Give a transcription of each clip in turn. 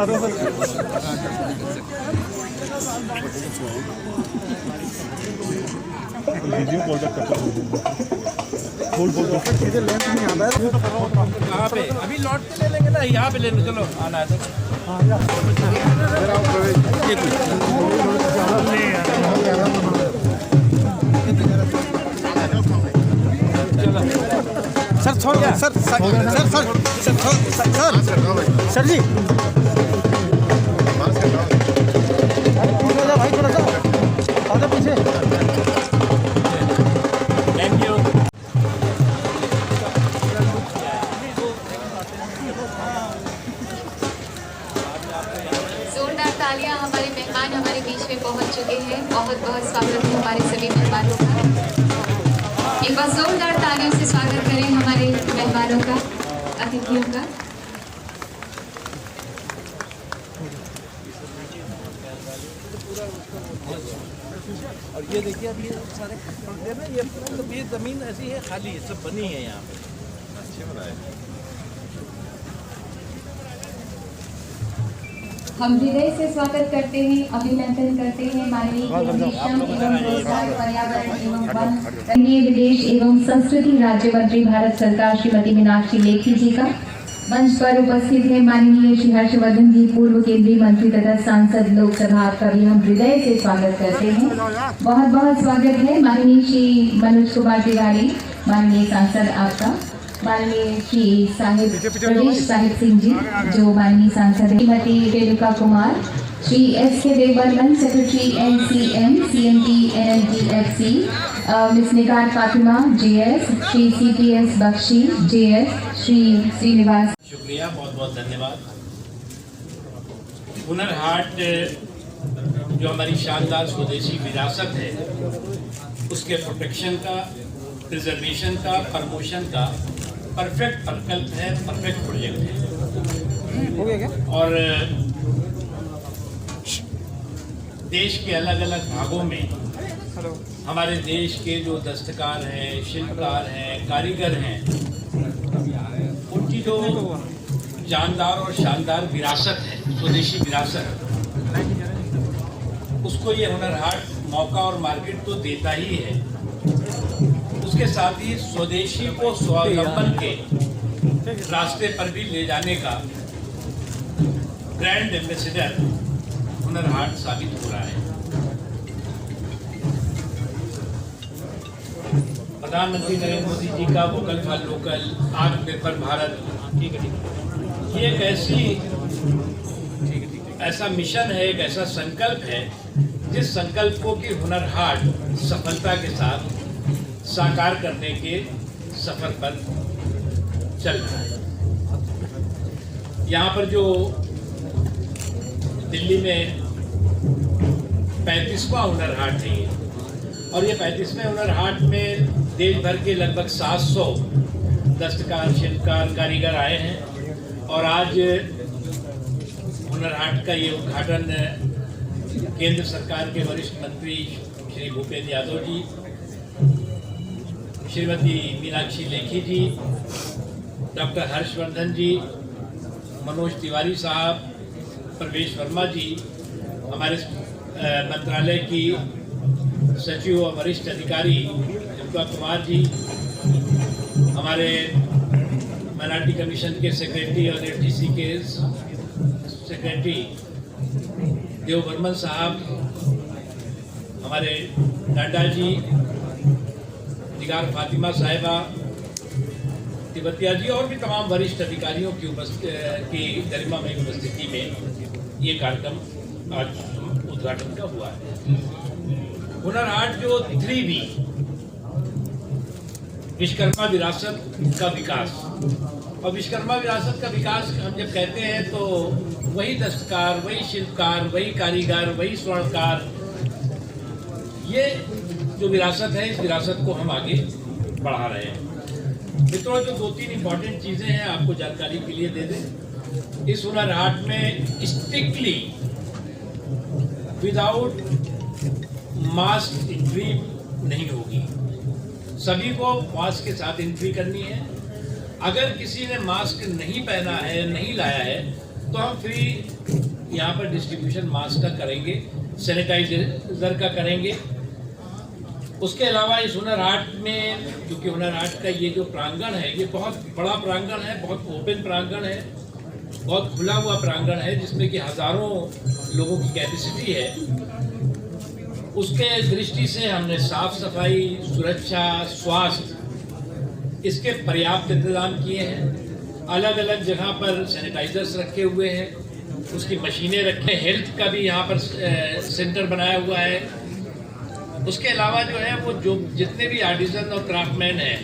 बता दो sir. Video call back करता हूँ। बोल सीधे लेंस नहीं आता है। कहाँ पे अभी लौट के ले लेंगे ना, यहाँ पे ले लो। चलो आना है तो सर छोड़ sir sir sir sir sir ji भाई थोड़ा सा आधा पीछे। Thank you. जोरदार तालियां। हमारे मेहमान हमारे बीच में पहुंच चुके हैं। बहुत बहुत स्वागत है हमारे सभी मेहमानों का। एक बार जोरदार तालियों से स्वागत करें हमारे मेहमानों का, अतिथियों का। और ये देखिए अभी ये सारे खड्डे ना, ये मतलब ये जमीन ऐसी है खाली है, सब बनी है यहाँ पे। अच्छे बनाए। हम हृदय से स्वागत करते हैं, अभिनंदन करते हैं माननीय श्रम एवं रोजगार, पर्यावरण एवं वन, विदेश एवं संस्कृति राज्य मंत्री भारत सरकार श्रीमती मीनाक्षी लेखी जी का। मंच पर उपस्थित है माननीय श्री हर्षवर्धन जी, पूर्व केंद्रीय मंत्री तथा सांसद लोकसभा, आपका भी हम हृदय से स्वागत करते हैं। बहुत बहुत स्वागत है माननीय श्री मनोज कुमार तिवारी, माननीय सांसद आपका। माननीय श्री प्रदेश साहिब सिंह जी जो माननीय सांसद, Shrimati Renuka Kumar, Shri S.K. Debbarman secretary NCM CMT NLTFC, Miss Nigar Fatima JS, Shri CPS Bakshi JS, Shri Srinivas. शुक्रिया, बहुत बहुत धन्यवाद। हुनर हाट जो हमारी शानदार स्वदेशी विरासत है, उसके प्रोटेक्शन का, प्रिजर्वेशन का, प्रमोशन का परफेक्ट प्रकल्प है, परफेक्ट प्रोजेक्ट है। हो गया क्या? और देश के अलग अलग भागों में हमारे देश के जो दस्तकार हैं, शिल्पकार हैं, कारीगर हैं, उनकी जो जानदार और शानदार विरासत है, स्वदेशी विरासत, उसको ये हुनर हाट मौका और मार्केट तो देता ही है, उसके साथ ही स्वदेशी को स्वावलंबन के रास्ते पर भी ले जाने का ब्रांड एम्बेसडर हुनर हाट साबित हो रहा है। प्रधानमंत्री नरेंद्र मोदी जी का वोकल फॉर लोकल, आत्मनिर्भर भारत, ये एक ऐसा मिशन है, एक ऐसा संकल्प है, जिस संकल्प को कि हुनर हाट सफलता के साथ साकार करने के सफर पर चल रहा है। यहाँ पर जो दिल्ली में 35वां हुनर हाट है, और ये 35वें हुनर हाट में देश भर के लगभग 700 दस्तकार, शिल्पकार, कारीगर आए हैं। और आज हुनर हाट का ये उद्घाटन केंद्र सरकार के वरिष्ठ मंत्री श्री भूपेंद्र यादव जी, श्रीमती मीनाक्षी लेखी जी, डॉक्टर हर्षवर्धन जी, मनोज तिवारी साहब, प्रवेश वर्मा जी, हमारे मंत्रालय की सचिव और वरिष्ठ अधिकारी रेणुका कुमार जी, हमारे माइनॉरिटी कमीशन के सेक्रेटरी और FTC के सेक्रेटरी देवबर्मन साहब, हमारे नड्डा जी, निगार फातिमा साहिबा, तिब्बतिया जी और भी तमाम वरिष्ठ अधिकारियों की गरिमामय उपस्थिति में ये कार्यक्रम आज उद्घाटन का हुआ है। हुनर हाट जो 3V विश्वकर्मा विरासत का विकास, और विश्वकर्मा विरासत का विकास हम जब कहते हैं तो वही दस्तकार, वही शिल्पकार, वही कारीगर, वही स्वर्णकार, ये जो विरासत है, इस विरासत को हम आगे बढ़ा रहे हैं। मित्रों, जो 2-3 इंपॉर्टेंट चीज़ें हैं आपको जानकारी के लिए दे दें। इस हुनर हाट में स्ट्रिक्टली विदाउट मास्क एंट्री नहीं होगी, सभी को मास्क के साथ एंट्री करनी है। अगर किसी ने मास्क नहीं पहना है, नहीं लाया है, तो हम फ्री यहाँ पर डिस्ट्रीब्यूशन मास्क का करेंगे, सैनिटाइजर का करेंगे। उसके अलावा इस हुनर हाट में, क्योंकि हुनर हाट का ये जो प्रांगण है ये बहुत बड़ा प्रांगण है, बहुत ओपन प्रांगण है, बहुत खुला हुआ प्रांगण है, जिसमें कि हजारों लोगों की कैपेसिटी है। उसके दृष्टि से हमने साफ सफाई, सुरक्षा, स्वास्थ्य इसके पर्याप्त इंतजाम किए हैं। अलग अलग जगह पर सैनिटाइजर्स रखे हुए हैं, उसकी मशीनें रखे, हेल्थ का भी यहाँ पर सेंटर बनाया हुआ है। उसके अलावा जो है वो जो जितने भी आर्टिजन और क्राफ्टमैन हैं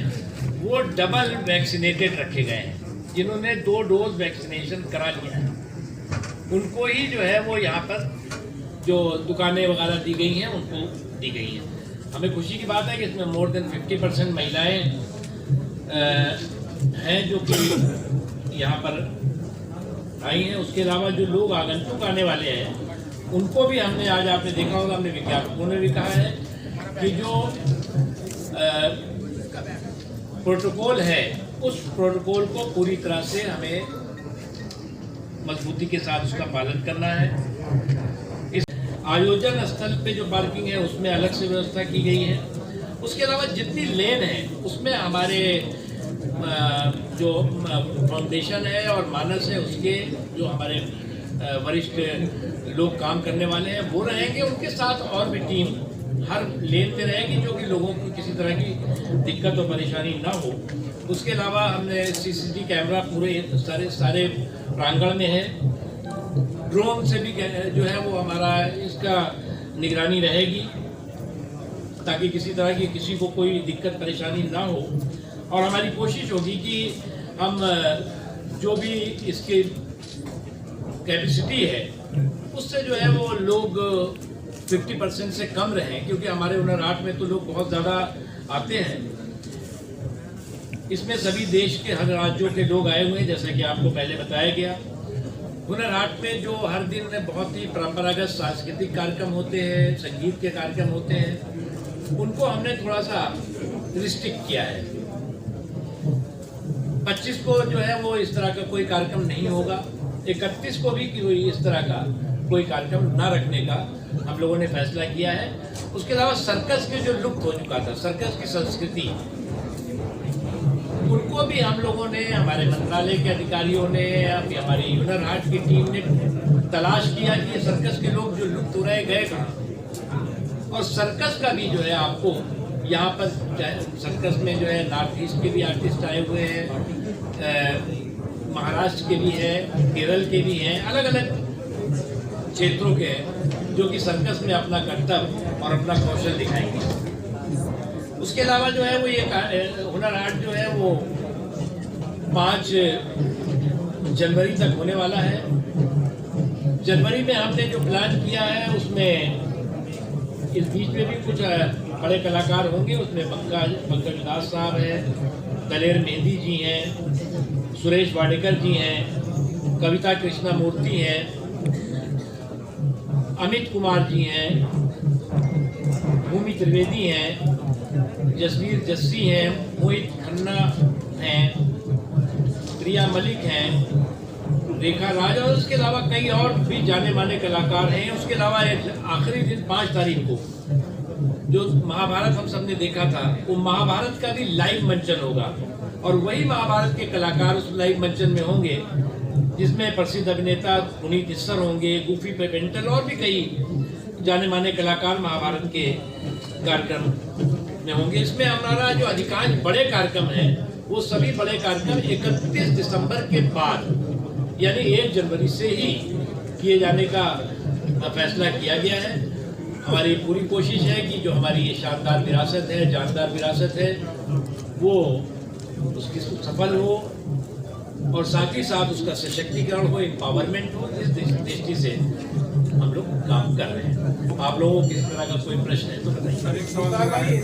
वो डबल वैक्सीनेटेड रखे गए हैं। जिन्होंने 2 डोज वैक्सीनेशन करा लिया है उनको ही जो है वो यहाँ पर जो दुकानें वगैरह दी गई हैं उनको दी गई हैं। हमें खुशी की बात है कि इसमें मोर देन 50% महिलाएं हैं जो कि यहाँ पर आई हैं। उसके अलावा जो लोग आगंतुक आने वाले हैं उनको भी हमने, आज आपने देखा होगा, हमने विज्ञापकों ने भी कहा है कि जो प्रोटोकॉल है उस प्रोटोकॉल को पूरी तरह से हमें मजबूती के साथ उसका पालन करना है। इस आयोजन स्थल पे जो पार्किंग है उसमें अलग से व्यवस्था की गई है। उसके अलावा जितनी लेन है उसमें हमारे जो फाउंडेशन है और मानस है उसके जो हमारे वरिष्ठ लोग काम करने वाले हैं वो रहेंगे। उनके साथ और भी टीम हर लेन पे रहेगी जो कि लोगों को किसी तरह की दिक्कत और परेशानी ना हो। उसके अलावा हमने सीसीटीवी कैमरा पूरे सारे प्रांगण में है। ड्रोन से भी जो है वो हमारा इसका निगरानी रहेगी ताकि किसी तरह की किसी को कोई दिक्कत परेशानी ना हो। और हमारी कोशिश होगी कि हम जो भी इसकी कैपेसिटी है उससे जो है वो लोग 50% से कम रहें, क्योंकि हमारे हुनर हाट में तो लोग बहुत ज़्यादा आते हैं। इसमें सभी देश के हर राज्यों के लोग आए हुए हैं, जैसा कि आपको पहले बताया गया। हुनर हाट में जो हर दिन में बहुत ही परंपरागत सांस्कृतिक कार्यक्रम होते हैं, संगीत के कार्यक्रम होते हैं, उनको हमने थोड़ा सा रिस्ट्रिक्ट किया है। 25 को जो है वो इस तरह का कोई कार्यक्रम नहीं होगा। 31 को भी कोई इस तरह का कोई कार्यक्रम ना रखने का हम लोगों ने फैसला किया है। उसके अलावा सर्कस के जो लुप्त हो चुका था, सर्कस की संस्कृति, उनको भी हम लोगों ने, हमारे मंत्रालय के अधिकारियों ने, हमारी हुनर हाट की टीम ने तलाश किया कि ये सर्कस के लोग जो लुप्त हो रहे गए कहाँ। और सर्कस का भी जो है आपको यहाँ पर सर्कस में जो है नॉर्थ ईस्ट के भी आर्टिस्ट आए हुए हैं, महाराष्ट्र के भी हैं, केरल के भी हैं, अलग अलग क्षेत्रों के हैं जो कि सर्कस में अपना कर्तव्य और अपना कौशल दिखाएंगे। उसके अलावा जो है वो ये हुनर हाट जो है वो 5 जनवरी तक होने वाला है। जनवरी में हमने जो प्लान किया है उसमें इस बीच में भी कुछ बड़े कलाकार होंगे। उसमें पंकज दास साहब हैं, दलेर मेहंदी जी हैं, सुरेश वाडेकर जी हैं, कविता कृष्णमूर्ति हैं, अमित कुमार जी हैं, भूमि त्रिवेदी हैं, जसवीर जस्सी हैं, मोहित खन्ना हैं, प्रिया मलिक हैं, रेखा राज, और उसके अलावा कई और भी जाने माने कलाकार हैं। उसके अलावा आखिरी दिन 5 तारीख को जो महाभारत हम सबने देखा था, वो महाभारत का भी लाइव मंचन होगा और वही महाभारत के कलाकार उस लाइव मंचन में होंगे, जिसमें प्रसिद्ध अभिनेता पुनीत इस्सर होंगे, गुफी पेपेंटल और भी कई जाने माने कलाकार महाभारत के कार्यक्रम में होंगे। इसमें हमारा जो अधिकांश बड़े कार्यक्रम हैं वो सभी बड़े कार्यक्रम 31 दिसंबर के बाद यानी 1 जनवरी से ही किए जाने का फैसला किया गया है। हमारी पूरी कोशिश है कि जो हमारी ये शानदार विरासत है, जानदार विरासत है, वो उसकी सफल हो और साथ ही साथ उसका सशक्तिकरण हो, एम्पावरमेंट हो। इस दृष्टि से हम लोग काम कर रहे हैं। आप लोगों को किस तरह का कोई प्रश्न है तो बताइए।